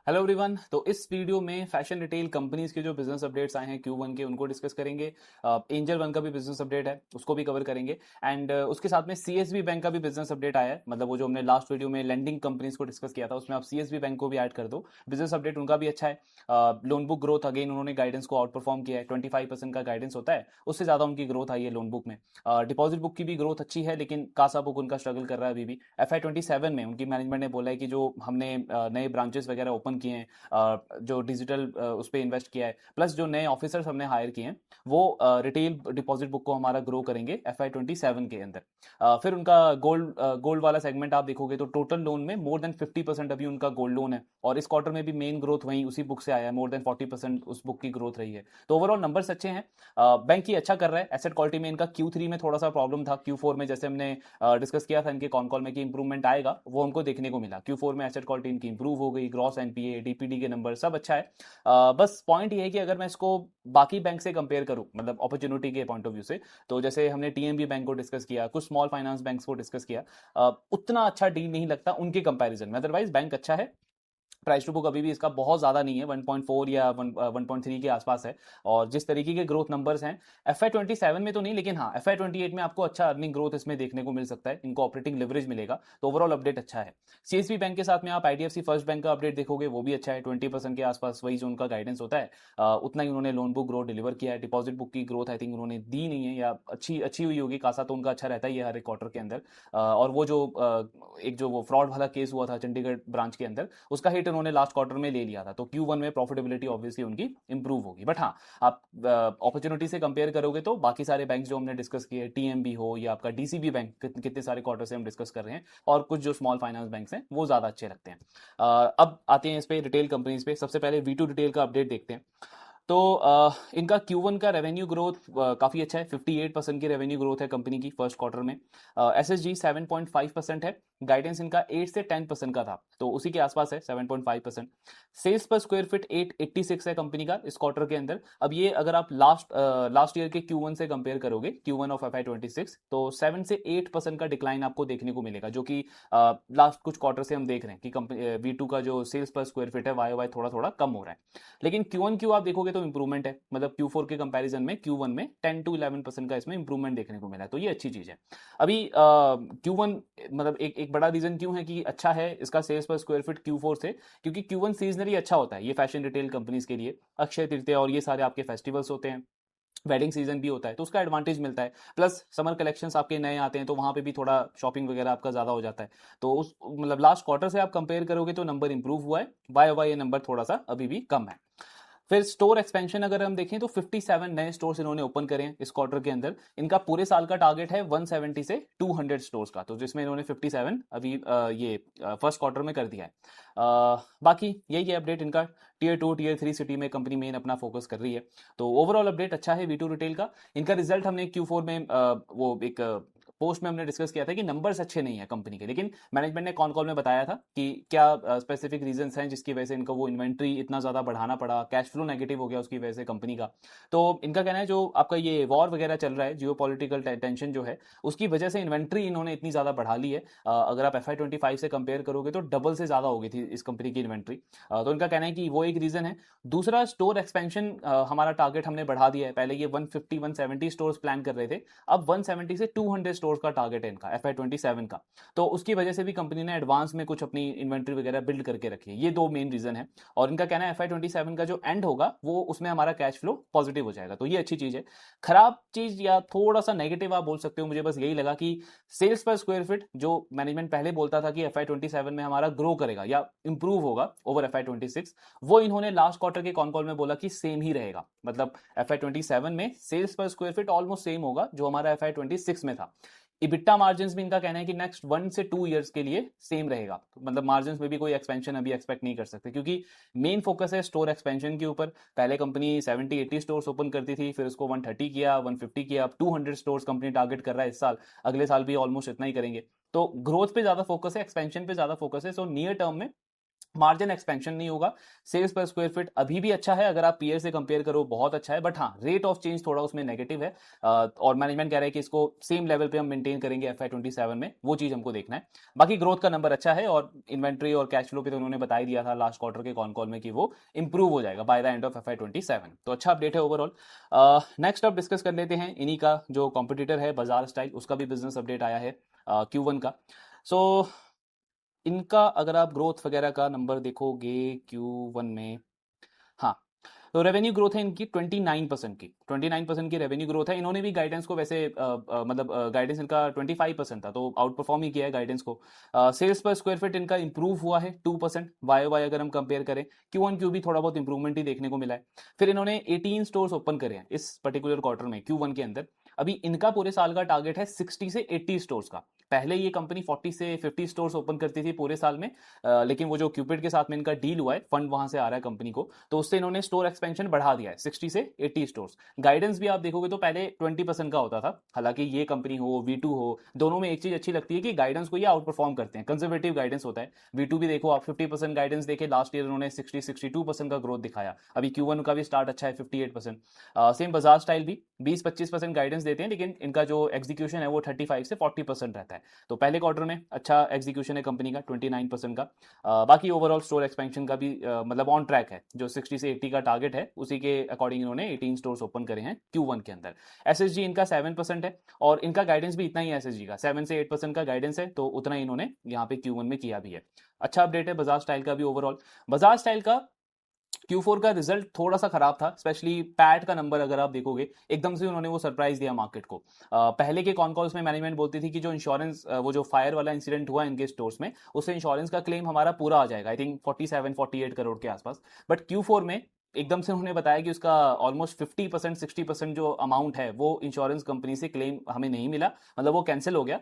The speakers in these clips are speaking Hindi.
Hello everyone. तो इस वीडियो में फैशन रिटेल कंपनीज के जो बिजनेस अपडेट्स आए हैं Q1 के उनको डिस्कस करेंगे। एंजल वन का भी बिजनेस अपडेट है, उसको भी कवर करेंगे। एंड उसके साथ में CSB बैंक का भी बिजनेस अपडेट आया है, मतलब वो जो हमने लास्ट वीडियो में लेंडिंग कंपनीज को डिस्कस किया था उसमें आप CSB बैंक को भी ऐड कर दो। बिजनेस अपडेट उनका भी अच्छा है। लोन बुक ग्रोथ अगेन उन्होंने गाइडेंस को आउट परफॉर्म किया है। 25% का गाइडेंस होता है, उससे ज्यादा उनकी ग्रोथ आई है लोन बुक में। डिपॉजिट बुक की भी ग्रोथ अच्छी है, लेकिन कासा बुक उनका स्ट्रगल कर रहा है अभी भी। FY27 में उनकी मैनेजमेंट ने बोला है कि जो हमने नए ब्रांचेस वगैरह ओपन किए हैं, जो डिजिटल उस पर इन्वेस्ट किया है, प्लस जो नए ऑफिसर्स हमने हायर किए हैं, वो रिटेल डिपॉजिट बुक को हमारा ग्रो करेंगे FY27 के अंदर। फिर उनका गोल्ड वाला सेगमेंट आप देखोगे तो टोटल लोन में मोर देन 50% अभी उनका गोल्ड लोन है, और इस क्वार्टर में भी मेन ग्रोथ वहीं उसी बुक से आया है। मोर देन 40% उस बुक की ग्रोथ रही है। तो ओवरऑल नंबर्स अच्छे हैं। बैंक ही अच्छा कर रहा है। एसेट क्वालिटी में इनका Q3 में थोड़ा सा प्रॉब्लम था। Q4 में जैसे हमने डिस्कस किया था इनके कॉन कॉल में कि इंप्रूवमेंट आएगा, वो हमको देखने को मिला। Q4 में एसेट क्वालिटी इनकी इंप्रूव हो गई, ग्रॉस एनपीए डीपीडी के नंबर सब अच्छा है। बस पॉइंट ये है कि अगर मैं इसको बाकी बैंक से कंपेयर करूं, मतलब अपॉर्चुनिटी के पॉइंट ऑफ व्यू से, तो जैसे हमने टीएमबी बैंक को डिस्कस किया, कुछ स्मॉल फाइनेंस बैंक्स को डिस्कस किया, उतना अच्छा डील नहीं लगता उनके कंपैरिजन में। अदरवाइज बैंक अच्छा है। प्राइस टू बुक अभी भी इसका बहुत ज़्यादा नहीं है, 1.4 या 1.3 के आसपास है। और जिस तरीके के ग्रोथ नंबर्स हैं FY27 में तो नहीं, लेकिन हाँ FY28 में आपको अच्छा अर्निंग ग्रोथ इसमें देखने को मिल सकता है, इनको ऑपरेटिंग लिवरेज मिलेगा। तो ओवरऑल अपडेट अच्छा है। CSB बैंक के साथ में आप IDFC फर्स्ट बैंक का अपडेट देखोगे, वो भी अच्छा है। 20% के आसपास वही जो उनका गाइडेंस होता है, उतना ही उन्होंने लोन बुक ग्रोथ डिलीवर किया है। डिपॉजिट बुक की ग्रोथ आई थिंक उन्होंने दी नहीं है, या अच्छी अच्छी हुई होगी। खासा तो उनका अच्छा रहता ही है हर एक क्वार्टर के अंदर। और वो जो एक जो वो फ्रॉड वाला केस हुआ था चंडीगढ़ ब्रांच के अंदर, उसका हिट उन्होंने लास्ट क्वार्टर में ले लिया था। तो Q1 में प्रॉफिटेबिलिटी ऑब्वियसली उनकी इंप्रूव होगी। बट हाँ, आप अपॉर्चुनिटी से कंपेयर करोगे तो बाकी सारे बैंक जो हमने डिस्कस किए, टीएमबी हो या आपका डीसीबी बैंक, कितने सारे क्वार्टर से हम डिस्कस कर रहे हैं, और कुछ जो स्मॉल फाइनेंस बैंक्स हैं वो ज्यादा अच्छे लगते हैं। अब आते हैं इस पे रिटेल कंपनीज पे। सबसे पहले V2 रिटेल का अपडेट देखते हैं। तो इनका Q1 का रेवेन्यू ग्रोथ काफ़ी अच्छा है। 58% की रेवेन्यू ग्रोथ है कंपनी की फर्स्ट क्वार्टर में। SSG 7.5% है। गाइडेंस इनका 8 से 10% का था, तो उसी के आसपास है 7.5%। सेल्स पर स्क्वायर फीट 886 है कंपनी का इस क्वार्टर के अंदर। अब ये अगर आप लास्ट ईयर के Q1 से कंपेयर करोगे, Q1 ऑफ FY26, तो 7 से 8% का डिक्लाइन आपको देखने को मिलेगा, जो कि लास्ट कुछ क्वार्टर से हम देख रहे हैं कि कंपनी V2 का जो सेल्स पर स्क्वायर फीट है वाई थोड़ा थोड़ा कम हो रहा है। लेकिन Q1 आप देखोगे तो इंप्रूवमेंट है, मतलब Q4 के कंपैरिजन में Q1 में 10 to 11% का इसमें इंप्रूवमेंट देखने को मिला है, तो ये अच्छी चीज है। अभी Q1, मतलब एक बड़ा रीजन क्यों है कि अच्छा है इसका सेल्स पर स्क्वायर फीट Q4 से, क्योंकि Q1 सीजनली अच्छा होता है ये फैशन रिटेल कंपनीज के लिए। अक्षय तृतीया और ये सारे आपके फेस्टिवल्स होते हैं, वेडिंग सीजन भी होता है, तो उसका एडवांटेज मिलता है। प्लस समर कलेक्शंस आपके नए आते हैं, तो वहां पे भी थोड़ा शॉपिंग वगैरह आपका ज्यादा हो जाता है। तो उस मतलब लास्ट क्वार्टर से आप कंपेयर करोगे तो नंबर इंप्रूव हुआ है। वाई ये नंबर थोड़ा सा अभी भी कम है। फिर स्टोर एक्सपेंशन अगर हम देखें तो 57 नए स्टोर्स इन्होंने ओपन करे हैं इस क्वार्टर के अंदर। इनका पूरे साल का टारगेट है 170 से 200 स्टोर्स का, तो जिसमें इन्होंने 57 अभी ये फर्स्ट क्वार्टर में कर दिया है। बाकी यही है अपडेट इनका। Tier 2 Tier 3 सिटी में कंपनी मेन अपना फोकस कर रही है। तो ओवरऑल अपडेट अच्छा है V2 रिटेल का। इनका रिजल्ट हमने Q4 में वो एक पोस्ट में हमने डिस्कस किया था कि नंबर्स अच्छे नहीं है कंपनी के, लेकिन मैनेजमेंट ने कॉन कॉल में बताया था कि क्या स्पेसिफिक रीजंस हैं जिसकी वजह से इनको वो इन्वेंट्री इतना ज़्यादा बढ़ाना पड़ा, कैश फ्लो नेगेटिव हो गया उसकी वजह से कंपनी का। तो इनका कहना है जो आपका ये वॉर वगैरह चल रहा है, जियो पॉलिटिकल टेंशन जो है, उसकी वजह से इन्वेंट्री इन्होंने इतनी ज़्यादा बढ़ा ली है। अगर आप FY25 से कंपेयर करोगे तो डबल से ज़्यादा हो गई थी इस कंपनी की इन्वेंट्री। तो इनका कहना है कि वो एक रीज़न है। दूसरा, स्टोर एक्सपेंशन हमारा टारगेट हमने बढ़ा दिया है। पहले ये 150-170 स्टोर्स प्लान कर रहे थे, अब 170 से 200 स्टोर्स का टारगेट है इनका FY27 का। तो उसकी वजह से भी कंपनी ने एडवांस में कुछ अपनी इन्वेंट्री वगैरह बिल्ड करके रखी है। ये दो मेन रीजन है। और इनका कहना है FY27 का जो एंड होगा वो उसमें हमारा कैश फ्लो पॉजिटिव हो जाएगा, तो ये अच्छी चीज है। खराब चीज या थोड़ा सा नेगेटिव आप बोल सकते हो, मुझे बस यही लगा कि सेल्स पर स्क्वायर फीट जो मैनेजमेंट पहले बोलता था कि FY27 में हमारा ग्रो करेगा या इंप्रूव होगा ओवर FY26, वो इन्होंने लास्ट क्वार्टर के कॉन कॉल में बोला कि सेम ही रहेगा। मतलब FY27 में सेल्स पर स्क्वायर फीट ऑलमोस्ट सेम होगा जो हमारा FY26 में था। इबिट्टा मार्जिन भी इनका कहना है कि नेक्स्ट 1 से 2 ईयर्स के लिए सेम रहेगा। तो मतलब मार्जिन में भी कोई एक्सपेंशन अभी एक्सपेक्ट नहीं कर सकते, क्योंकि मेन फोकस है स्टोर एक्सपेंशन के ऊपर। पहले कंपनी 70-80 स्टोर्स ओपन करती थी, फिर उसको 130 किया, 150 किया, अब 200 स्टोर्स कंपनी टारगेट कर रहा है इस साल। अगले साल भी ऑलमोस्ट इतना ही करेंगे। तो ग्रोथ पे ज्यादा फोकस है, एक्सपेंशन पे ज्यादा फोकस है। सो नियर टर्म में मार्जिन एक्सपेंशन नहीं होगा। सेल्स पर स्क्वायर फीट अभी भी अच्छा है, अगर आप पीयर से कंपेयर करो बहुत अच्छा है, बट हाँ रेट ऑफ चेंज थोड़ा उसमें नेगेटिव है। और मैनेजमेंट कह रहा है कि इसको सेम लेवल पे हम मेंटेन करेंगे FY27 में, वो चीज हमको देखना है। बाकी ग्रोथ का नंबर अच्छा है, और इन्वेंट्री और कैश फ्लो पे तो उन्होंने बता ही दिया था लास्ट क्वार्टर के कॉन कॉल में कि वो इंप्रूव हो जाएगा by the end of FY27। तो अच्छा अपडेट है ओवरऑल। नेक्स्ट अब डिस्कस कर लेते हैं इन्हीं का जो कॉम्पिटिटर है बाजार स्टाइल, उसका भी बिजनेस अपडेट आया है Q1 का। सो इनका अगर आप ग्रोथ वगैरह का नंबर देखोगे Q1 में, हाँ, तो रेवेन्यू ग्रोथ है इनकी 29% की, 29% की रेवेन्यू ग्रोथ है। इन्होंने भी गाइडेंस को वैसे मतलब गाइडेंस इनका 25% था, तो आउट परफॉर्म ही किया है गाइडेंस को। सेल्स पर स्क्वायर फीट इनका इंप्रूव हुआ है 2% वाई अगर हम कंपेयर करें। Q1 भी थोड़ा बहुत इंप्रूवमेंट ही देखने को मिला है। फिर इन्होंने 18 स्टोर्स ओपन करे हैं इस पर्टिकुलर क्वार्टर में Q1 के अंदर। अभी इनका पूरे साल का टारगेट है 60 से 80 स्टोर्स का। पहले ये कंपनी 40 से 50 स्टोर्स ओपन करती थी पूरे साल में, लेकिन वो जो क्यूपिड के साथ में इनका डील हुआ है, फंड वहां से आ रहा है कंपनी को, तो उससे इन्होंने स्टोर एक्सपेंशन बढ़ा दिया है 60 से 80 स्टोर्स। गाइडेंस भी आप देखोगे तो पहले 20% का होता था। हालांकि ये कंपनी हो V2 हो, दोनों में एक चीज अच्छी लगती है कि गाइडेंस को ये आउट परफॉर्म करते हैं, कंजर्वेटिव गाइडेंस होता है। V2 भी देखो आप 50% गाइडेंस देखे, लास्ट ईयर उन्होंने 60-62% का ग्रोथ दिखाया। अभी Q1 का भी स्टार्ट अच्छा है 58%। सेम बाजार स्टाइल भी 20-25% गाइडेंस देते हैं, लेकिन इनका जो एग्जीक्यूशन है वो 35 से 40% रहता है। तो पहले क्वार्टर में अच्छा एग्जीक्यूशन है कंपनी का 29% का। बाकी ओवरऑल स्टोर एक्सपेंशन का भी मतलब ऑन ट्रैक है, जो 60 से 80 का टारगेट है उसी के अकॉर्डिंग इन्होंने 18 स्टोर्स ओपन करे हैं Q1 के अंदर। एसएसजी इनका 7% है, और इनका गाइडेंस भी इतना ही है, एसएसजी का 7 से 8% का गाइडेंस है, तो उतना ही इन्होंने यहाँ पे Q1 में किया भी है। अच्छा अपडेट है बजाज स्टाइल का भी ओवरऑल। बजाज स्टाइल का Q4 का रिजल्ट थोड़ा सा खराब था, स्पेशली पैट का नंबर अगर आप देखोगे, एकदम से उन्होंने वो सरप्राइज दिया मार्केट को। पहले के कॉन कॉल्स में मैनेजमेंट बोलती थी कि जो इंश्योरेंस वो जो फायर वाला इंसिडेंट हुआ इनके स्टोर्स में, उससे इंश्योरेंस का क्लेम हमारा पूरा आ जाएगा, आई थिंक 47-48 करोड़ के आसपास। बट Q4 में एकदम से उन्होंने बताया कि उसका ऑलमोस्ट 50% 60% जो अमाउंट है वो इंश्योरेंस कंपनी से क्लेम हमें नहीं मिला, मतलब वो कैंसिल हो गया।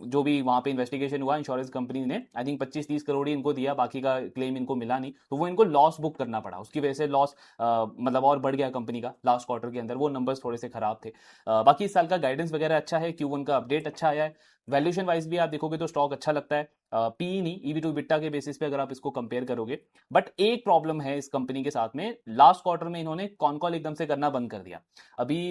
जो भी वहां पे इन्वेस्टिगेशन हुआ, इंश्योरेंस कंपनी ने आई थिंक 25-30 करोड़ ही इनको दिया, बाकी का क्लेम इनको मिला नहीं, तो वो इनको लॉस बुक करना पड़ा। उसकी वजह से लॉस मतलब और बढ़ गया कंपनी का लास्ट क्वार्टर के अंदर, वो नंबर्स थोड़े से खराब थे। बाकी इस साल का गाइडेंस वगैरह अच्छा है, Q1 का अपडेट अच्छा आया है। वैल्यूएशन वाइज भी आप देखोगे तो स्टॉक अच्छा लगता है, पी नहीं ईवी टू बिट्टा के बेसिस पे अगर आप इसको कंपेयर करोगे। बट एक प्रॉब्लम है इस कंपनी के साथ में, लास्ट क्वार्टर में इन्होंने कॉन कॉल एकदम से करना बंद कर दिया। अभी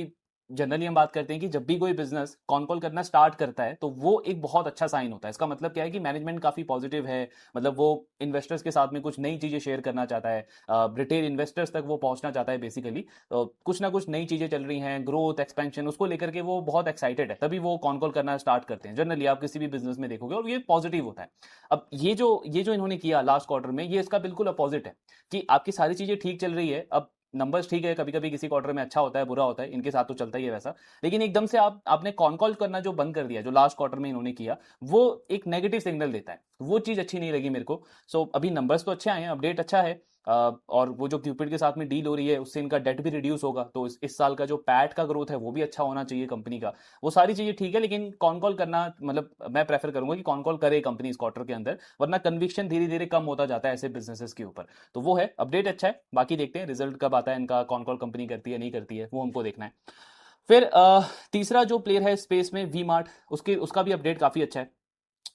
जनरली हम बात करते हैं कि जब भी कोई बिजनेस कॉन कॉल करना स्टार्ट करता है तो वो एक बहुत अच्छा साइन होता है। इसका मतलब क्या है कि मैनेजमेंट काफी पॉजिटिव है, मतलब वो इन्वेस्टर्स के साथ में कुछ नई चीजें शेयर करना चाहता है, रिटेल इन्वेस्टर्स तक वो पहुंचना चाहता है बेसिकली। कुछ ना कुछ नई चीजें चल रही हैं, ग्रोथ एक्सपेंशन, उसको लेकर के वो बहुत एक्साइटेड है, तभी वो कॉन कॉल करना स्टार्ट करते हैं। जनरली आप किसी भी बिजनेस में देखोगे, और ये पॉजिटिव होता है। अब ये जो इन्होंने किया लास्ट क्वार्टर में, ये इसका बिल्कुल अपोजिट है कि आपकी सारी चीजें ठीक चल रही है। अब नंबर्स ठीक है, कभी कभी किसी क्वार्टर में अच्छा होता है बुरा होता है, इनके साथ तो चलता ही है वैसा, लेकिन एकदम से आपने कॉन कॉल करना जो बंद कर दिया, जो लास्ट क्वार्टर में इन्होंने किया, वो एक नेगेटिव सिग्नल देता है, वो चीज अच्छी नहीं लगी मेरे को। सो अभी नंबर्स तो अच्छे आए हैं, अपडेट अच्छा है, और वो जो क्यूपिड के साथ में डील हो रही है उससे इनका डेट भी रिड्यूस होगा, तो इस साल का जो पैट का ग्रोथ है वो भी अच्छा होना चाहिए कंपनी का। वो सारी चीजें ठीक है, लेकिन कॉन कॉल करना, मतलब मैं प्रेफर करूंगा कि कॉन कॉल करे कंपनी इस क्वार्टर के अंदर, वरना कन्विक्शन धीरे धीरे कम होता जाता है ऐसे बिजनेसेस के ऊपर। तो वो है अपडेट अच्छा है, बाकी देखते हैं रिजल्ट कब आता है इनका, कॉन कॉल कंपनी करती है नहीं करती है, वो हमको देखना है। फिर तीसरा जो प्लेयर है स्पेस में, वी मार्ट, उसका भी अपडेट काफी अच्छा है।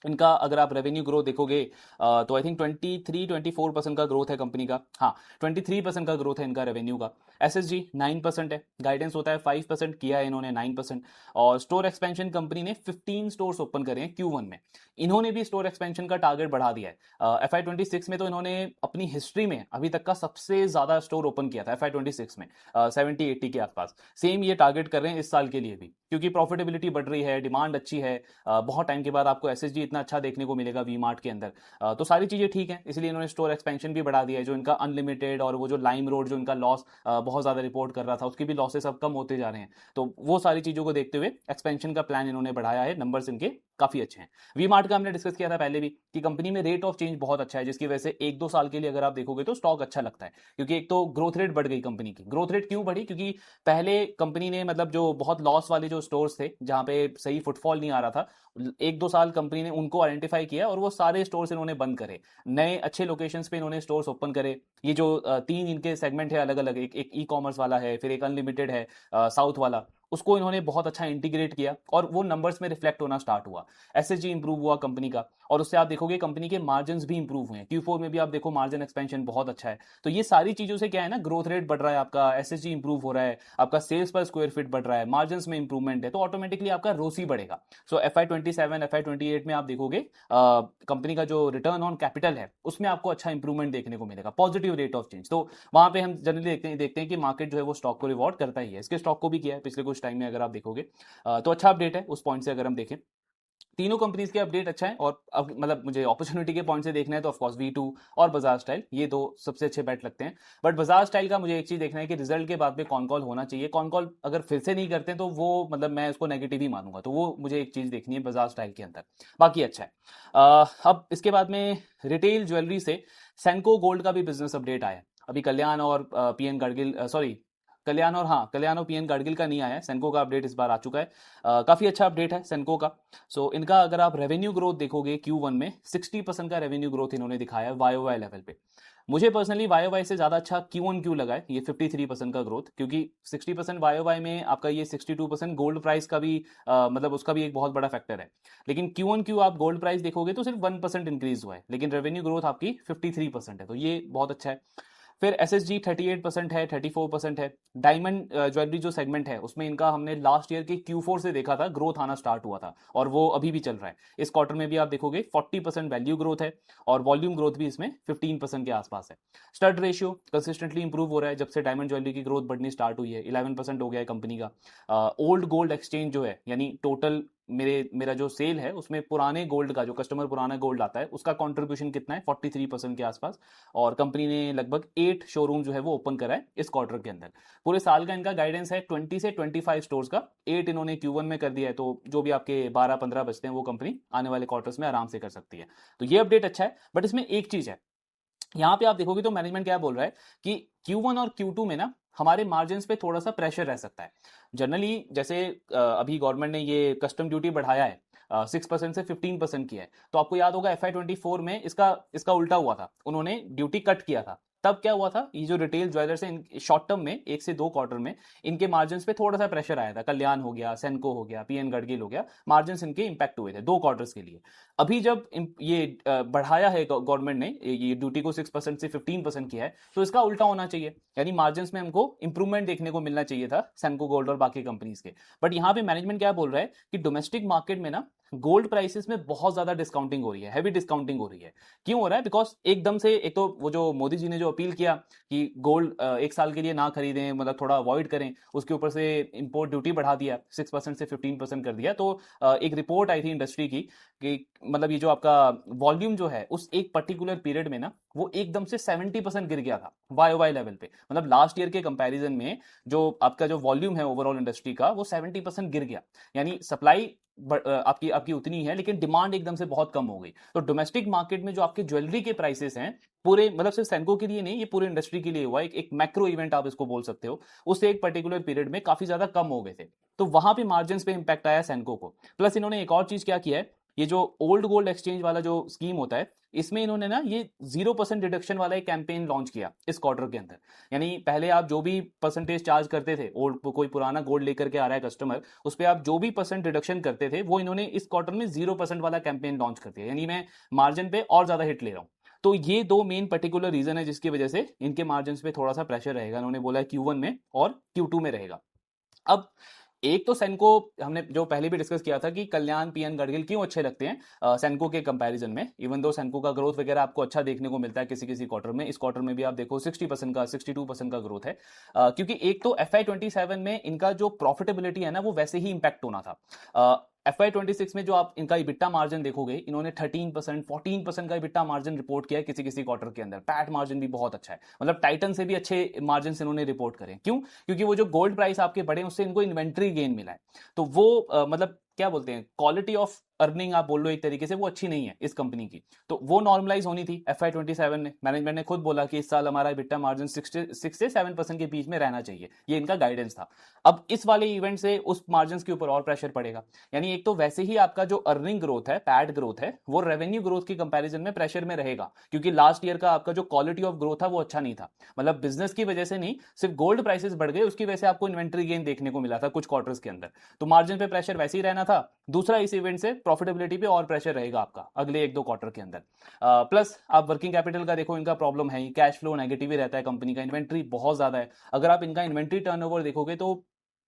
इनका अगर आप रेवेन्यू ग्रोथ देखोगे तो आई थिंक 23-24% का ग्रोथ है कंपनी का, हाँ 23% का ग्रोथ है इनका रेवेन्यू का। एसएसजी 9% है, गाइडेंस होता है 5%, किया है इन्होंने 9%। और स्टोर एक्सपेंशन कंपनी ने 15 स्टोर्स ओपन करे हैं Q1 में, इन्होंने भी स्टोर एक्सपेंशन का टारगेट बढ़ा दिया है। FY26 में तो इन्होंने अपनी हिस्ट्री में अभी तक का सबसे ज्यादा स्टोर ओपन किया था FY26 में, 70-80 के आसपास। सेम ये टारगेट कर रहे हैं इस साल के लिए भी, क्योंकि प्रॉफिटेबिलिटी बढ़ रही है, डिमांड अच्छी है, बहुत टाइम के बाद आपको एसएसजी इतना अच्छा देखने को मिलेगा वी मार्ट के अंदर। तो सारी चीजें ठीक है, इसलिए इन्होंने स्टोर एक्सपेंशन भी बढ़ा दिया है। जो इनका अनलिमिटेड और वो जो लाइम रोड जो इनका लॉस बहुत ज्यादा रिपोर्ट कर रहा था, उसके भी लॉसेस अब कम होते जा रहे हैं। तो वो सारी चीजों को देखते हुए एक्सपेंशन का प्लान इन्होंने बढ़ाया है, नंबर्स इनके काफी अच्छे हैं। वी मार्ट का हमने डिस्कस किया था पहले भी कि कंपनी में रेट ऑफ चेंज बहुत अच्छा है, जिसकी वजह से 1-2 साल के लिए अगर आप देखोगे तो स्टॉक अच्छा लगता है, क्योंकि एक तो ग्रोथ रेट बढ़ गई कंपनी की। ग्रोथ रेट क्यों बढ़ी? क्योंकि पहले कंपनी ने मतलब जो बहुत लॉस वाले जो स्टोर्स थे, जहां पे सही फुटफॉल नहीं आ रहा था, 1-2 साल कंपनी ने उनको आइडेंटिफाई किया और वो सारे स्टोर्स इन्होंने बंद करे, नए अच्छे लोकेशंस पे इन्होंने स्टोर्स ओपन करे। ये जो 3 इनके सेगमेंट है अलग अलग, एक ई कॉमर्स वाला है, फिर एक अनलिमिटेड है साउथ वाला, उसको इन्होंने बहुत अच्छा इंटीग्रेट किया और वो नंबर्स में रिफ्लेक्ट होना स्टार्ट हुआ। एसएसजी इंप्रूव हुआ कंपनी का, और उससे आप देखोगे कंपनी के मार्जिन भी इंप्रूव हुए हैं। Q4 में भी आप देखो मार्जिन एक्सपेंशन बहुत अच्छा है। तो ये सारी चीजों से क्या है ना, ग्रोथ रेट बढ़ रहा है आपका, एसएसजी इंप्रूव हो रहा है, आपका सेल्स पर स्क्वायर फीट बढ़ रहा है, मार्जिन में इंप्रूवमेंट है, तो ऑटोमेटिकली आपका रोसी बढ़ेगा। सो FY27 FY28 में आप देखोगे कंपनी का जो रिटर्न ऑन कैपिटल है उसमें आपको अच्छा इंप्रूवमेंट देखने को मिलेगा, पॉजिटिव रेट ऑफ चेंज। तो वहां पे हम जनरली देखते हैं कि मार्केट जो है वो स्टॉक को रिवॉर्ड करता ही है। इसके स्टॉक को भी किया है पिछले कुछ टाइम में, अगर आप देखोगे तो अच्छा अपडेट है उस पॉइंट से अगर हम देखें। तीनों कंपनीज के अपडेट अच्छा है। और अब मतलब मुझे अपॉर्चुनिटी के पॉइंट से देखना है तो ऑफकोर्स V2 और बजाज स्टाइल, ये दो सबसे अच्छे बैट लगते हैं। बट बजाज स्टाइल का मुझे एक चीज देखना है कि रिजल्ट के बाद में कौन कॉल होना चाहिए। कौन कॉल अगर फिर से नहीं करते तो वो मतलब मैं उसको नेगेटिव ही मानूंगा। तो वो मुझे एक चीज देखनी है बजाज स्टाइल के अंदर। बाकी अच्छा है। अब इसके बाद में रिटेल ज्वेलरी से सेंको गोल्ड का भी बिजनेस अपडेट आया। अभी कल्याण और पीएन गाडगिल, सॉरी कल्याण और पीएन गाडगिल का नहीं आया है, सेंको का अपडेट इस बार आ चुका है। काफी अच्छा अपडेट है सेंको का। सो इनका अगर आप रेवेन्यू ग्रोथ देखोगे Q1 में 60% का रेवेन्यू ग्रोथ इन्होंने दिखाया है YOY लेवल पे। मुझे पर्सनली YOY से ज्यादा अच्छा Q1Q लगा है ये 53% का ग्रोथ, क्योंकि 60% YOY में आपका ये 62% गोल्ड प्राइस का भी मतलब उसका भी एक बहुत बड़ा फैक्टर है। लेकिन Q1Q आप गोल्ड प्राइस देखोगे तो सिर्फ 1% इंक्रीज हुआ है, लेकिन रेवेन्यू ग्रोथ आपकी 53% है, तो ये बहुत अच्छा है। फिर SSG 38% है, 34% है। डायमंड ज्वेलरी जो सेगमेंट है उसमें इनका हमने लास्ट ईयर के Q4 से देखा था ग्रोथ आना स्टार्ट हुआ था, और वो अभी भी चल रहा है। इस क्वार्टर में भी आप देखोगे 40% वैल्यू ग्रोथ है, और वॉल्यूम ग्रोथ भी इसमें 15% के आसपास है। स्टड रेशियो कंसिस्टेंटली इंप्रूव हो रहा है जब से डायमंड ज्वेलरी की ग्रोथ बढ़नी स्टार्ट हुई है, 11% हो गया है कंपनी का। ओल्ड गोल्ड एक्सचेंज जो है, यानी टोटल मेरा जो सेल है उसमें पुराने गोल्ड का, जो कस्टमर पुराना गोल्ड आता है उसका कंट्रीब्यूशन कितना है, 43% के आसपास। और कंपनी ने लगभग 8 शोरूम जो है वो ओपन करा है इस क्वार्टर के अंदर। पूरे साल का इनका गाइडेंस है 20 से 25 स्टोर्स का, 8 इन्होंने Q1 में कर दिया है, तो जो भी आपके 12-15 बचते हैं वो कंपनी आने वाले क्वार्टर्स में आराम से कर सकती है। तो ये अपडेट अच्छा है। बट इसमें एक चीज है, यहां पे आप देखोगे तो मैनेजमेंट क्या बोल रहा है कि Q1 और Q2 में ना हमारे मार्जिन पे थोड़ा सा प्रेशर रह सकता है। जनरली जैसे अभी गवर्नमेंट ने ये कस्टम ड्यूटी बढ़ाया है, 6% से 15% किया है, तो आपको याद होगा FY24 में इसका इसका उल्टा हुआ था, उन्होंने ड्यूटी कट किया था। तब क्या हुआ था, ये जो रिटेल ज्वेलर्स हैं शॉर्ट टर्म में 1 से 2 क्वार्टर में इनके मार्जिन पे थोड़ा सा प्रेशर आया था। कल्याण हो गया, सेंको हो गया, पीएन गाडगिल हो गया, मार्जिन इनके इंपैक्ट हुए थे 2 क्वार्टर्स के लिए। अभी जब ये बढ़ाया है गवर्नमेंट ने ये ड्यूटी को 6% से 15% किया है, तो इसका उल्टा होना चाहिए, यानी मार्जिन में हमको इंप्रूवमेंट देखने को मिलना चाहिए था सेंको गोल्ड और बाकी कंपनीज के। बट यहां पे मैनेजमेंट क्या बोल रहा है कि डोमेस्टिक मार्केट में ना गोल्ड प्राइसेस में बहुत ज्यादा डिस्काउंटिंग हो रही है, हैवी डिस्काउंटिंग हो रही है। क्यों हो रहा है, बिकॉज एकदम से एक तो वो जो मोदी जी ने जो अपील किया कि गोल्ड 1 साल के लिए ना खरीदें, मतलब थोड़ा अवॉइड करें, उसके ऊपर से इंपोर्ट ड्यूटी बढ़ा दिया 6% से 15% कर दिया। तो एक रिपोर्ट आई थी इंडस्ट्री की कि मतलब ये जो आपका वॉल्यूम जो है उस एक पर्टिकुलर पीरियड में ना वो एकदम से 70% गिर गया था YOY लेवल पे। मतलब लास्ट ईयर के कंपैरिजन में जो आपका जो वॉल्यूम है ओवरऑल इंडस्ट्री का वो 70% गिर गया। यानी सप्लाई आपकी आपकी उतनी है लेकिन डिमांड एकदम से बहुत कम हो गई। तो डोमेस्टिक मार्केट में जो आपके ज्वेलरी के प्राइसेस हैं, पूरे मतलब सिर्फ सेंको के लिए नहीं, ये पूरे इंडस्ट्री के लिए हुआ एक मैक्रो इवेंट आप इसको बोल सकते हो, उससे एक पर्टिकुलर पीरियड में काफी ज्यादा कम हो गए थे। तो वहां पे मार्जिन पे इंपैक्ट आया सेंको को। प्लस इन्होंने एक और चीज क्या किया है, ये जो ओल्ड गोल्ड एक्सचेंज वाला जो स्कीम होता है, इसमें इन्होंने ना ये 0% डिडक्शन वाला एक कैंपेन लॉन्च किया इस क्वार्टर के अंदर। यानी पहले आप जो भी परसेंटेज चार्ज करते थे, ओल्ड कोई पुराना गोल्ड लेकर के आ रहा है कस्टमर, उस पर आप जो भी परसेंट डिडक्शन करते थे वो इन्होंने इस क्वार्टर में 0% वाला कैंपेन लॉन्च कर दिया। यानी मैं मार्जिन पे और ज्यादा हिट ले रहा हूं। तो ये दो मेन पर्टिकुलर रीजन है जिसकी वजह से इनके मार्जिन पे थोड़ा सा प्रेशर रहेगा, इन्होंने बोला है Q1 में और Q2 में रहेगा। अब एक तो सेंको हमने जो पहले भी डिस्कस किया था कि कल्याण पीएन गाडगिल क्यों अच्छे लगते हैं सेंको के कंपैरिजन में, इवन दो सेंको का ग्रोथ वगैरह आपको अच्छा देखने को मिलता है किसी किसी क्वार्टर में। इस क्वार्टर में भी आप देखो 60% का 62% का ग्रोथ है। क्योंकि एक तो FY27 में इनका जो प्रॉफिटेबिलिटी है ना वो वैसे ही इंपैक्ट होना था। FY26 में जो आप इनका इबिट्टा मार्जिन देखोगे, इन्होंने 13% 14% का इबिट्टा मार्जिन रिपोर्ट किया है किसी किसी क्वार्टर के अंदर। पैट मार्जिन भी बहुत अच्छा है, मतलब टाइटन से भी अच्छे मार्जिन इन्होंने रिपोर्ट करे। क्यों, क्योंकि वो जो गोल्ड प्राइस आपके बढ़े उससे इनको इन्वेंट्री गेन मिला है। तो वो मतलब क्या बोलते हैं, क्वालिटी ऑफ अर्निंग आप बोल लो एक तरीके से, वो अच्छी नहीं है इस कंपनी की। तो वो नॉर्मलाइज होनी थी FY27 में। मैनेजमेंट ने खुद बोला कि इस साल हमारा इबिट्टा मार्जिन 6 से 7% के बीच में रहना चाहिए, ये इनका गाइडेंस था। अब इस वाले इवेंट से उस मार्जिन के ऊपर और प्रेशर पड़ेगा। यानी एक तो वैसे ही आपका जो अर्निंग ग्रोथ है, पैड ग्रोथ है, वो रेवेन्यू ग्रोथ की कंपैरिजन में प्रेशर में रहेगा, क्योंकि लास्ट ईयर का आपका जो क्वालिटी ऑफ ग्रोथ था वो अच्छा नहीं था। मतलब बिजनेस की वजह से नहीं, सिर्फ गोल्ड प्राइसेस बढ़ गए उसकी वजह से आपको इन्वेंट्री गेन देखने को मिला था कुछ क्वार्टर्स के अंदर। तो मार्जिन पे प्रेशर वैसे ही रहना कहना था। दूसरा, इस इवेंट से प्रॉफिटेबिलिटी पे और प्रेशर रहेगा आपका अगले 1-2 क्वार्टर के अंदर। प्लस आप वर्किंग कैपिटल का देखो, इनका प्रॉब्लम है ही, कैश फ्लो नेगेटिव ही रहता है कंपनी का, इन्वेंट्री बहुत ज्यादा है। अगर आप इनका इन्वेंट्री टर्नओवर देखोगे तो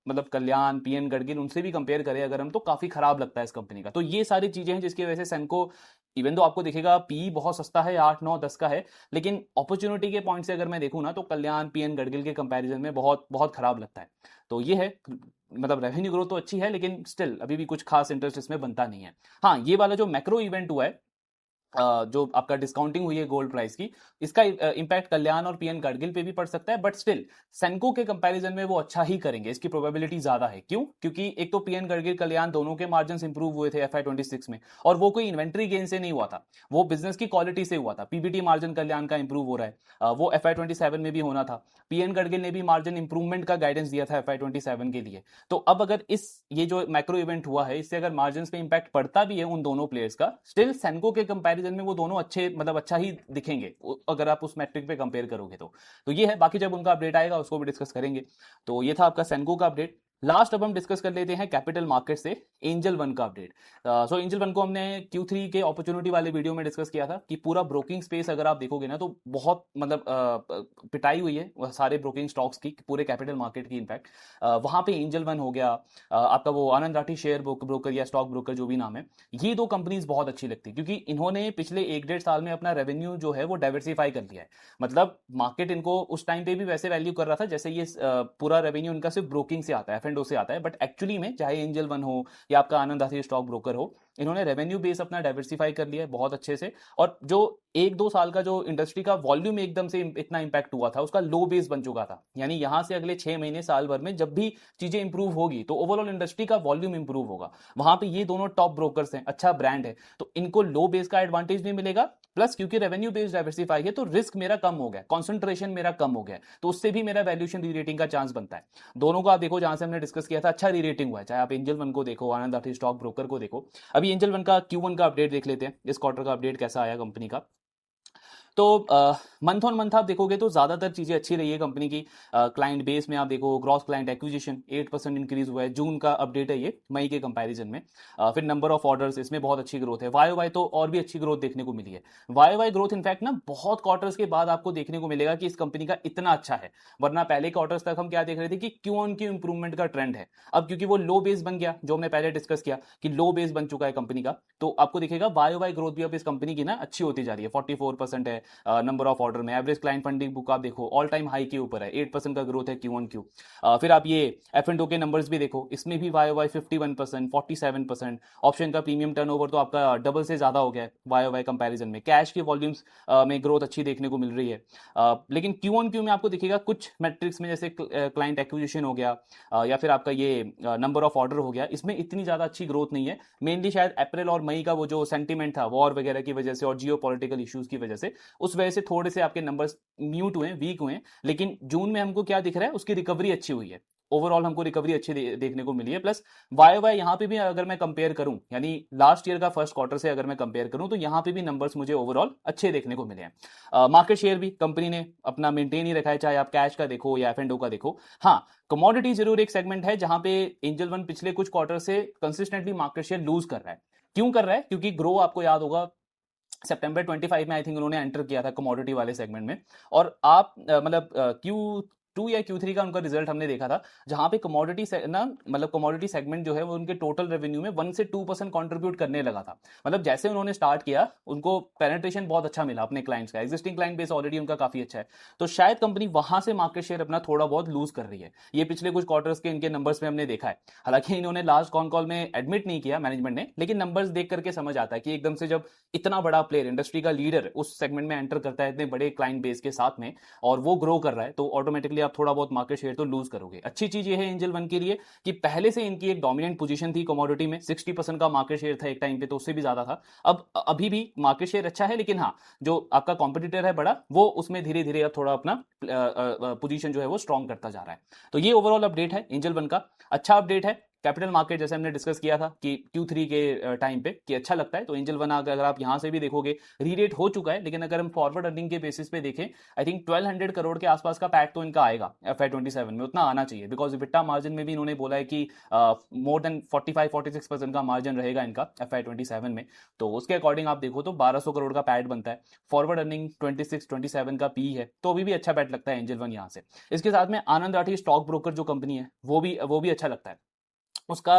मतलब कल्याण, पीएन गडगिल, उनसे भी कंपेयर करें अगर हम, तो काफी खराब लगता है इस कंपनी का। तो ये सारी चीजें हैं जिसकी वजह से सेनको, इवन तो आपको दिखेगा पी बहुत सस्ता है, 8, 9, 10 का है, लेकिन अपॉर्चुनिटी के पॉइंट से अगर मैं देखूं ना तो कल्याण, पीएन गडगिल के कंपैरिजन में बहुत बहुत खराब लगता है। तो ये है, मतलब रेवेन्यू ग्रोथ तो अच्छी है लेकिन स्टिल अभी भी कुछ खास इंटरेस्ट इसमें बनता नहीं है। हाँ, ये वाला जो मैक्रो इवेंट हुआ है, जो आपका डिस्काउंटिंग हुई है गोल्ड प्राइस की, इसका इंपैक्ट कल्याण और पीएन गडगिल पे भी पड़ सकता है, बट स्टिल सेनको के कंपैरिजन में वो अच्छा ही करेंगे, इसकी प्रोबेबिलिटी ज्यादा है। क्यों? क्योंकि एक तो पीएन गडगिल, कल्याण दोनों के मार्जिन इंप्रूव हुए थे FY26 में, और वो कोई इन्वेंट्री गेन से नहीं हुआ था, वो बिजनेस की क्वालिटी से हुआ था। पीबीटी मार्जिन कल्याण का इंप्रूव हो रहा है, वो FY27 में भी होना था। पीएन गडगिल ने भी मार्जिन इंप्रूवमेंट का गाइडेंस दिया था FY27 के लिए। तो अब अगर ये जो मैक्रो इवेंट हुआ है, इससे अगर मार्जिन पे इंपैक्ट पड़ता भी है उन दोनों प्लेयर्स का, स्टिल सेनको के कंपैरिजन में वो दोनों अच्छे, मतलब अच्छा ही दिखेंगे अगर आप उस मैट्रिक पे कंपेयर करोगे तो ये है। बाकी जब उनका अपडेट आएगा उसको भी डिस्कस करेंगे। तो ये था आपका सेनको का अपडेट। लास्ट अब हम डिस्कस कर लेते हैं कैपिटल मार्केट से एंजल वन का अपडेट। सो एंजल वन को हमने Q3 के अपॉर्चुनिटी वाले वीडियो में डिस्कस किया था कि पूरा ब्रोकिंग स्पेस अगर आप देखोगे ना तो बहुत, मतलब पिटाई हुई है सारे ब्रोकिंग स्टॉक्स की, पूरे कैपिटल मार्केट की। इनफैक्ट वहां पे एंजल वन हो गया, आपका वो आनंद राठी शेयर ब्रोकर या स्टॉक ब्रोकर जो भी नाम है, ये दो कंपनीज बहुत अच्छी लगती है क्योंकि इन्होंने पिछले 1-1.5 साल में अपना रेवेन्यू जो है वो डाइवर्सिफाई कर लिया है। मतलब मार्केट इनको उस टाइम पे भी वैसे वैल्यू कर रहा था जैसे ये पूरा रेवेन्यू इनका सिर्फ ब्रोकिंग से आता है, F&O से आता है, बट एक्चुअली में चाहे एंजल वन हो या आपका आनंद राठी स्टॉक ब्रोकर हो, इन्होंने रेवेन्यू बेस अपना डाइवर्सिफाई कर लिया है बहुत अच्छे से। और जो 1-2 साल का जो इंडस्ट्री का वॉल्यूम एकदम से इतना इंपैक्ट हुआ था, उसका लो बेस बन चुका था। यानी यहां से अगले 6 महीने, साल भर में जब भी चीजें इंप्रूव होगी तो ओवरऑल इंडस्ट्री का वॉल्यूम इंप्रूव होगा। वहां पे ये दोनों टॉप ब्रोकर्स हैं, अच्छा ब्रांड है, तो इनको लो बेस का एडवांटेज भी मिलेगा। प्लस क्योंकि रेवेन्यू बेस्ड डाइवर्सिफाई है तो रिस्क मेरा कम हो गया, कॉन्सेंट्रेशन मेरा कम हो गया, तो उससे भी मेरा वैल्यूएशन री रेटिंग का चांस बनता है। दोनों को आप देखो, जहां से हमने डिस्कस किया था अच्छा री रेटिंग हुआ है, चाहे आप एंजल वन को देखो, आनंद राठी स्टॉक ब्रोकर को देखो। अभी एंजल वन का Q1 का अपडेट देख लेते हैं, इस क्वार्टर का अपडेट कैसा आया कंपनी का। तो मंथ ऑन मंथ आप देखोगे तो ज्यादातर चीजें अच्छी रही है कंपनी की। क्लाइंट बेस में आप देखो, ग्रॉस क्लाइंट एक्विजिशन 8% इंक्रीज हुआ है, जून का अपडेट है ये, मई के कंपैरिजन में। फिर नंबर ऑफ ऑर्डर्स, इसमें बहुत अच्छी ग्रोथ है। वाई वाई तो और भी अच्छी ग्रोथ देखने को मिली है। वाई वाई ग्रोथ इनफैक्ट ना बहुत क्वार्टर्स के बाद आपको देखने को मिलेगा कि इस कंपनी का इतना अच्छा है, वरना पहले क्वार्टर्स तक हम क्या देख रहे थे कि क्यू ऑन क्यू इंप्रूवमेंट का ट्रेंड है। अब क्योंकि वो लो बेस बन गया, जो हमने पहले डिस्कस किया कि लो बेस बन चुका है कंपनी का, तो आपको दिखेगा वाई वाई ग्रोथ भी अब इस कंपनी की ना अच्छी होती जा रही है। 44% है नंबर ऑफ ऑर्डर में। एवरेज क्लाइंट फंडिंग बुक आप देखो ऑल टाइम हाई के ऊपर है, 8% का ग्रोथ है Q1Q। फिर आप ये F&O के नंबर्स भी देखो, इसमें भी YOY 51%, 47%। ऑप्शन का प्रीमियम टर्नओवर तो आपका डबल से ज्यादा हो गया है YOY कंपैरिजन में। कैश के वॉल्यूम्स में ग्रोथ अच्छी देखने को मिल रही है। लेकिन Q1Q में आपको दिखेगा कुछ मैट्रिक्स में, जैसे क्लाइंट एक्विजिशन हो गया या फिर आपका ये नंबर ऑफ ऑर्डर हो गया, इसमें इतनी ज्यादा अच्छी ग्रोथ नहीं है। मेनली शायद अप्रैल और मई का वो जो सेंटीमेंट था वॉर वगैरह की वजह से और जियो पॉलिटिकल इश्यूज की वजह से, उस वजह से थोड़े से आपके नंबर्स म्यूट हुए, वीक हुए। लेकिन जून में हमको क्या दिख रहा है, उसकी रिकवरी अच्छी हुई है। ओवरऑल हमको रिकवरी अच्छी देखने को मिली है। प्लस वाई वाई यहाँ पे भी अगर मैं कंपेयर करूं, यानी लास्ट ईयर का फर्स्ट क्वार्टर से अगर मैं कंपेयर करूं, तो यहाँ पे भी नंबर्स मुझे ओवरऑल अच्छे देखने को मिले हैं। मार्केट शेयर भी कंपनी ने अपना मेंटेन ही रखा है, चाहे आप कैश का देखो या F&O का देखो। हाँ, कमोडिटी जरूर एक सेगमेंट है जहां पे एंजल वन पिछले कुछ क्वार्टर से कंसिस्टेंटली मार्केट शेयर लूज कर रहा है। क्यों कर रहा है? क्योंकि ग्रो आपको याद होगा सितंबर 25 में आई थिंक उन्होंने एंटर किया था कमोडिटी वाले सेगमेंट में। और आप मतलब Q2 या Q3 का उनका रिजल्ट हमने देखा था, जहां पे कमोडिटी ना, मतलब कमोडिटी सेगमेंट जो है वो उनके टोटल रेवेन्यू में 1 से 2% कंट्रीब्यूट करने लगा था। मतलब जैसे उन्होंने स्टार्ट किया, उनको पेनिट्रेशन बहुत अच्छा मिला अपने क्लाइंट्स का, एग्जिस्टिंग क्लाइंट बेस ऑलरेडी उनका काफी अच्छा है। तो शायद कंपनी वहां से मार्केट शेयर अपना थोड़ा बहुत लूज कर रही है। ये पिछले कुछ क्वार्टर्स के इनके नंबर्स में हमने देखा है। हालांकि इन्होंने लास्ट कॉन कॉल में एडमिट नहीं किया मैनेजमेंट ने, लेकिन नंबर्स देख करके समझ आता है कि एकदम से जब इतना बड़ा प्लेयर, इंडस्ट्री का लीडर उस सेगमेंट में एंटर करता है इतने बड़े क्लाइंट बेस के साथ में, और वो ग्रो कर रहा है, तो ऑटोमेटिकली आप थोड़ा बहुत मार्केट शेयर तो लूज करोगे। अच्छी चीज ये है एंजल वन के लिए कि पहले से इनकी एक डोमिनेंट पोजीशन थी कमोडिटी में, 60% का मार्केट शेयर था एक टाइम पे, तो उससे भी ज्यादा था। अब अभी भी मार्केट शेयर अच्छा है, लेकिन हाँ, जो आपका कॉम्पिटिटर है बड़ा, वो उसमें धीरे धीरे अब थोड़ा अपना पोजीशन जो है वो स्ट्रॉन्ग करता जा रहा है। तो ये ओवरऑल अपडेट है एंजल वन का, अच्छा अपडेट है। कैपिटल मार्केट जैसे हमने डिस्कस किया था कि Q3 के टाइम पे कि अच्छा लगता है, तो एंजल वन अगर आप यहां से भी देखोगे रीरेट हो चुका है, लेकिन अगर हम फॉरवर्ड अर्निंग के बेसिस पे देखें, आई थिंक 1200 करोड़ के आसपास का पैक तो इनका आएगा FY27 में, उतना आना चाहिए, बिकॉज इबिटा मार्जिन में भी इन्होंने बोला है कि मोर देन 45-46% का मार्जिन रहेगा इनका FY27 में। तो उसके अकॉर्डिंग आप देखो तो 1200 करोड़ का पैड बनता है, फॉरवर्ड अर्निंग 26-27 का पी है, तो अभी भी अच्छा बैट लगता है एंजल वन यहां से। इसके साथ में आनंद राठी स्टॉक ब्रोकर जो कंपनी है वो भी अच्छा लगता है। उसका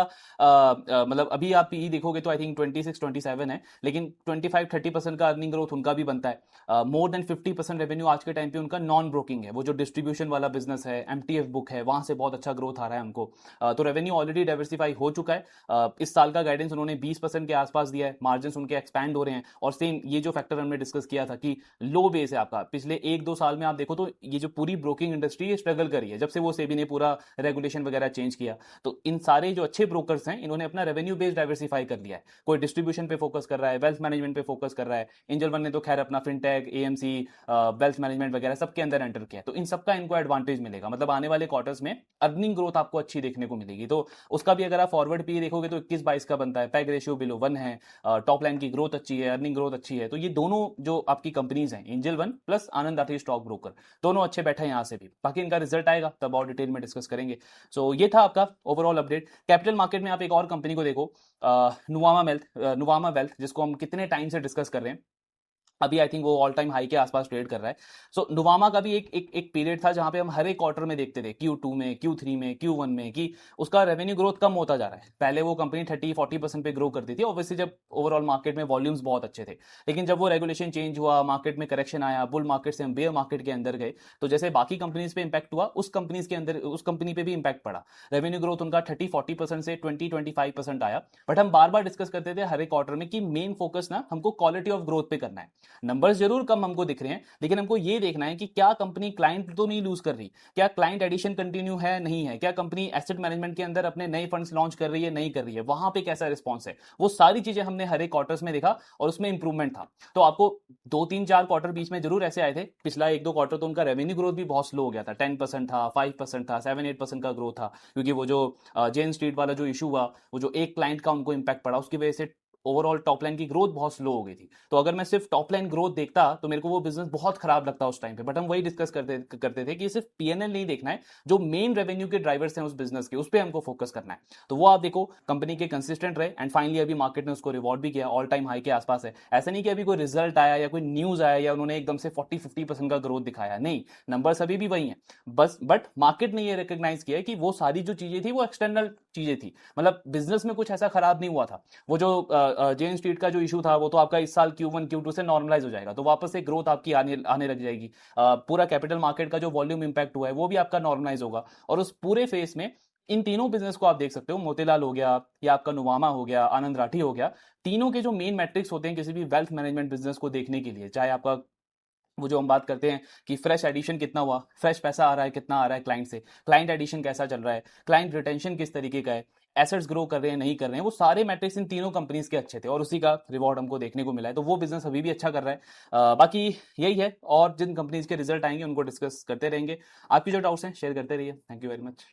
मतलब अभी आप पीई देखोगे तो आई थिंक 26-27 है, लेकिन 25-30% का अर्निंग ग्रोथ उनका भी बनता है। मोर देन 50% रेवेन्यू आज के टाइम पे उनका नॉन ब्रोकिंग है, वो जो डिस्ट्रीब्यूशन वाला बिजनेस है, एमटीएफ बुक है, वहां से बहुत अच्छा ग्रोथ आ रहा है उनको। तो रेवेन्यू ऑलरेडी डाइवर्सिफाई हो चुका है। इस साल का गाइडेंस उन्होंने 20% के आसपास दिया है, मार्जिन उनके एक्सपैंड हो रहे हैं। और सेम ये जो फैक्टर हमने डिस्कस किया था कि लो बेस है आपका, पिछले 1-2 साल में आप देखो तो ये जो पूरी ब्रोकिंग इंडस्ट्री स्ट्रगल करी है जब से वो सेबी ने पूरा रेगुलेशन वगैरह चेंज किया। तो इन सारे जो अच्छे ब्रोकर्स हैं इन्होंने अपना रेवेन्यू बेस डाइवर्सिफाई कर लिया है, कोई डिस्ट्रीब्यूशन पे फोकस कर रहा है, वेल्थ मैनेजमेंट पे फोकस कर रहा है। एंजल वन ने तो खैर अपना फिनटेक, एएमसी, वेल्थ मैनेजमेंट वगैरह सबके अंदर एंटर किया है, तो इन सबका इनको एडवांटेज मिलेगा, मतलब आने वाले क्वार्टर्स में अर्निंग ग्रोथ आपको अच्छी देखने को मिलेगी। तो उसका भी अगर आप फॉरवर्ड पी देखोगे तो 21-22 का बनता है, पैग रेशियो बिलो 1 है, टॉप लाइन की ग्रोथ अच्छी है, अर्निंग ग्रोथ अच्छी है। तो ये दोनों जो आपकी कंपनीज हैं, एंजल वन प्लस आनंद राठी स्टॉक ब्रोकर, दोनों अच्छे बैठे हैं यहाँ से भी। बाकी इनका रिजल्ट आएगा तब और डिटेल में डिस्कस करेंगे। सो ये था आपका ओवरऑल अपडेट। कैपिटल मार्केट में आप एक और कंपनी को देखो, नुवामा वेल्थ, जिसको हम कितने टाइम से डिस्कस कर रहे हैं, अभी आई थिंक वो ऑल टाइम हाई के आसपास ट्रेड कर रहा है। सो नुवामा का भी एक पीरियड था जहां पे हम हर एक क्वार्टर में देखते थे, Q2 में, Q3 में, Q1 में, कि उसका रेवेन्यू ग्रोथ कम होता जा रहा है। पहले वो कंपनी 30-40% पे ग्रो करती थी, ऑब्वियसली जब ओवरऑल मार्केट में वॉल्यूम्स बहुत अच्छे थे। लेकिन जब वो रेगुलेशन चेंज हुआ, मार्केट में करेक्शन आया, बुल मार्केट से हम बेयर मार्केट के अंदर गए, तो जैसे बाकी कंपनीज पे इंपैक्ट हुआ, उस कंपनीज के अंदर उस कंपनी पे भी इंपैक्ट पड़ा। रेवेन्यू ग्रोथ उनका 30-40% से 20-25% आया। बट हम बार बार डिस्कस करते थे हर एक क्वार्टर में कि मेन फोकस ना हमको क्वालिटी ऑफ ग्रोथ पे करना है। नंबर्स जरूर कम हमको दिख रहे हैं, लेकिन हमको ये देखना है कि क्या कंपनी क्लाइंट तो नहीं लूज कर रही, क्या क्लाइंट एडिशन कंटिन्यू है नहीं है, क्या कंपनी एसेट मैनेजमेंट के अंदर अपने नए फंड्स लॉन्च कर रही है नहीं कर रही है, वहां पे कैसा रिस्पॉन्स है। वो सारी चीजें हमने हर एक क्वार्टर्स में देखा और उसमें इंप्रूवमेंट था। तो आपको 2-3-4 क्वार्टर बीच में जरूर ऐसे आए थे, पिछला 1-2 क्वार्टर तो उनका रेवेन्यू ग्रोथ भी बहुत स्लो हो गया था, 10% था, 5% था, 7-8% का ग्रोथ था, क्योंकि वो जो जेन स्ट्रीट वाला जो इशू हुआ, वो जो एक क्लाइंट का उनको इंपैक्ट पड़ा, उसकी वजह से ओवरऑल टॉप लाइन की ग्रोथ बहुत स्लो हो गई थी। तो अगर मैं सिर्फ टॉप लाइन ग्रोथ देखता तो मेरे को वो बिजनेस बहुत खराब लगता उस टाइम पे। बट हम वही डिस्कस करते थे कि सिर्फ पीएनएल नहीं देखना है, जो मेन रेवेन्यू के ड्राइवर्स हैं उस बिजनेस के, उस पर हमको फोकस करना है। तो वो आप देखो कंपनी के कंसिस्टेंट रहे, एंड फाइनली अभी मार्केट ने उसको रिवॉर्ड भी किया, ऑल टाइम हाई के आसपास है। ऐसा नहीं कि अभी कोई रिजल्ट आया या कोई न्यूज आया या उन्होंने एकदम से 40-50% का ग्रोथ दिखाया, नहीं, नंबर्स अभी भी वही है। बस बट मार्केट ने ये रिकॉग्नाइज किया कि वो सारी जो चीजें थी वो एक्सटर्नल चीजें थी, मतलब बिजनेस में कुछ ऐसा खराब नहीं हुआ था। वो जो जेन स्ट्रीट का जो इशू था वो तो आपका इस साल Q1 Q2 से नॉर्मलाइज हो जाएगा, तो वापस से ग्रोथ आपकी आने लग जाएगी। पूरा कैपिटल मार्केट का जो वॉल्यूम इंपैक्ट हुआ है वो भी आपका नॉर्मलाइज होगा। और उस पूरे फेस में इन तीनों बिजनेस को आप देख सकते हो, मोतीलाल हो गया या आपका नुवामा हो गया, आनंद राठी हो गया, तीनों के जो मेन मैट्रिक्स होते हैं किसी भी वेल्थ मैनेजमेंट बिजनेस को देखने के लिए, चाहे आपका वो जो हम बात करते हैं कि फ्रेश एडिशन कितना हुआ, फ्रेश पैसा आ रहा है कितना आ रहा है क्लाइंट से, क्लाइंट एडिशन कैसा चल रहा है, क्लाइंट रिटेंशन किस तरीके का है, एसेट्स ग्रो कर रहे हैं नहीं कर रहे हैं, वो सारे मैट्रिक्स इन तीनों कंपनीज के अच्छे थे और उसी का रिवॉर्ड हमको देखने को मिला है। तो वो बिजनेस अभी भी अच्छा कर रहा है। बाकी यही है, और जिन कंपनीज के रिजल्ट आएंगे उनको डिस्कस करते रहेंगे। आपकी जो डाउट्स हैं शेयर करते रहिए। Thank you very much.